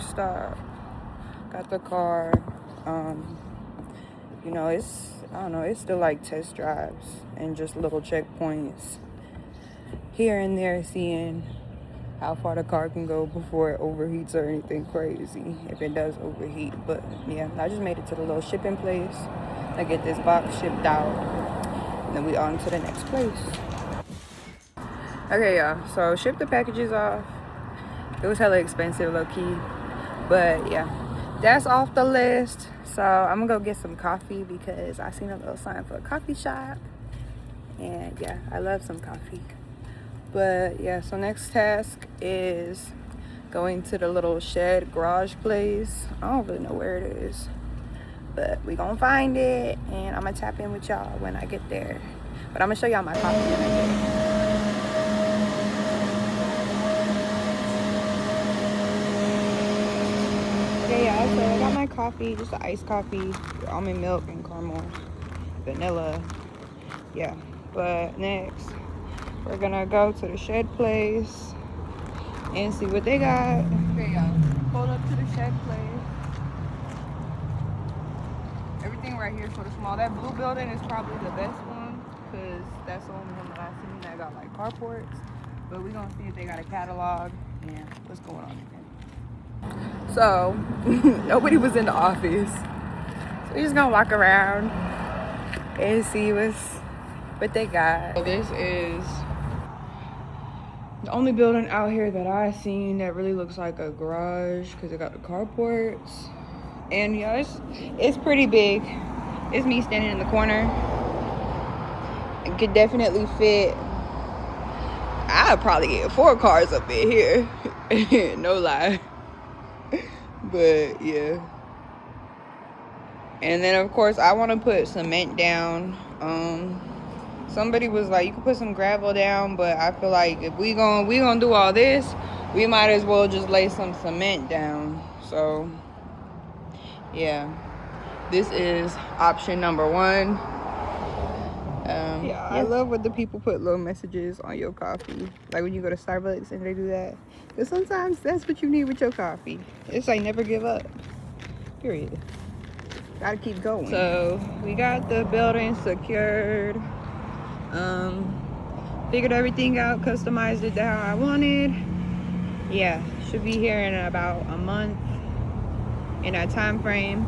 first stop. Got the car. You know, it's, I don't know, it's still like test drives and just little checkpoints here and there, seeing how far the car can go before it overheats or anything crazy, if it does overheat. But yeah, I just made it to the little shipping place. I get this box shipped out, and then we on to the next place. Okay, y'all, so ship the packages off. It was hella expensive, low-key, but yeah, that's off the list. So I'm gonna go get some coffee because I seen a little sign for a coffee shop, and yeah, I love some coffee. But yeah, so next task is going to the little shed garage place. I don't really know where it is, but we gonna find it, and I'm gonna tap in with y'all when I get there. But I'm gonna show y'all my coffee when I get there. Okay, y'all, so I got my coffee, just an iced coffee with almond milk and caramel, vanilla. Yeah, but next we're gonna go to the shed place and see what they got. Okay, y'all, pulled up to the shed place. Everything right here is sort of small. That blue building is probably the best one because that's the only one that I've seen that got like carports. But we're gonna see if they got a catalog and what's going on in there. So nobody was in the office, so we're just gonna walk around and see what they got. So this is the only building out here that I've seen that really looks like a garage because it got the carports. And yeah, it's pretty big. It's me standing in the corner. It could definitely fit. I'd probably get 4 cars up in here. No lie. But yeah. And then of course I want to put cement down. Somebody was like, you can put some gravel down, but I feel like if we gonna do all this, we might as well just lay some cement down. So yeah, this is option number 1. Yeah, I love when the people put little messages on your coffee, like when you go to Starbucks and they do that, because sometimes that's what you need with your coffee. It's like never give up, period. Gotta keep going. So we got the building secured. Figured everything out, customized it how I wanted. Yeah, should be here in about a month in that time frame.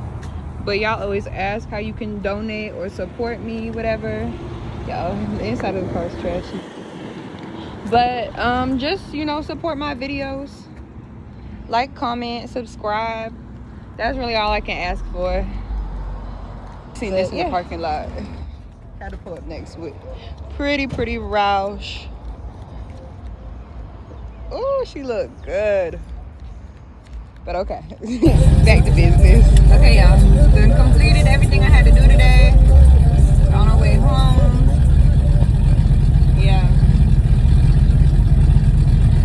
But y'all always ask how you can donate or support me, whatever. Y'all, the inside of the car is trashy. But just, you know, support my videos. Like, comment, subscribe. That's really all I can ask for. Seen this in the parking lot. Had to pull up next with pretty Roush. Oh, she look good. But okay, back to business. Okay, y'all, done completed everything I had to do today. On our way home. Yeah,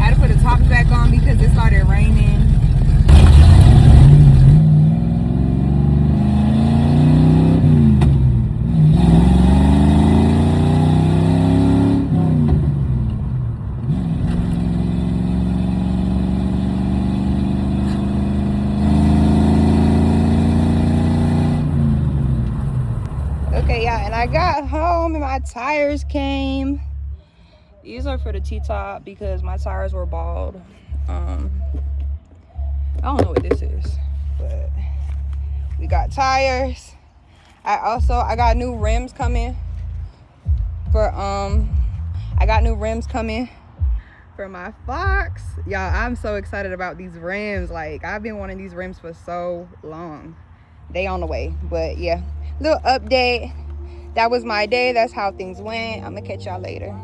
I had to put the tops back on because it started raining. Okay, yeah, and I got home and my tires came. These are for the T-top because my tires were bald. I don't know what this is, but we got tires. I got new rims coming for for my Fox. Y'all, I'm so excited about these rims. Like, I've been wanting these rims for so long. They on the way. But yeah, little update. That was my day. That's how things went. I'm gonna catch y'all later.